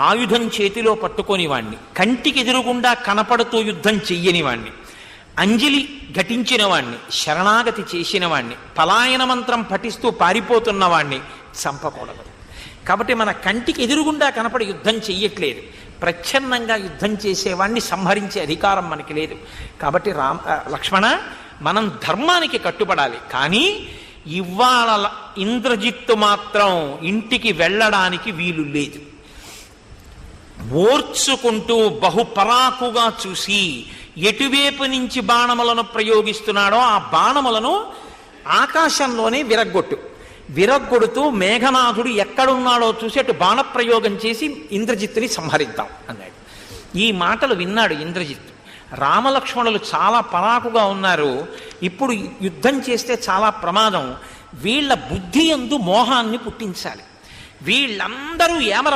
ఆయుధం చేతిలో పట్టుకొని వాణ్ణి, కంటికి ఎదురుగుండా కనపడుతూ యుద్ధం చెయ్యని వాణ్ణి, అంజలి ఘటించిన వాణ్ణి, శరణాగతి చేసిన వాణ్ణి, పలాయన మంత్రం పఠిస్తూ పారిపోతున్న వాణ్ణి చంపకూడదు. కాబట్టి మన కంటికి ఎదురుగుండా కనపడి యుద్ధం చెయ్యట్లేదు, ప్రచ్ఛన్నంగా యుద్ధం చేసేవాణ్ణి సంహరించే అధికారం మనకి లేదు. కాబట్టి లక్ష్మణ, మనం ధర్మానికి కట్టుబడాలి. కానీ ఇవాళ ఇంద్రజిత్తు మాత్రం ఇంటికి వెళ్ళడానికి వీలు లేదు. ఓర్చుకుంటూ బహుపరాకుగా చూసి ఎటువైపు నుంచి బాణములను ప్రయోగిస్తున్నాడో ఆ బాణములను ఆకాశంలోనే విరగ్గొడుతూ మేఘనాథుడు ఎక్కడున్నాడో చూసి అటు బాణప్రయోగం చేసి ఇంద్రజిత్తుని సంహరిద్దాం అన్నాడు. ఈ మాటలు విన్నాడు ఇంద్రజిత్తు. రామలక్ష్మణులు చాలా పరాకుగా ఉన్నారు, ఇప్పుడు యుద్ధం చేస్తే చాలా ప్రమాదం, వీళ్ళ బుద్ధి యందు మోహాన్ని పుట్టించాలి. వీళ్ళందరూ ఏమర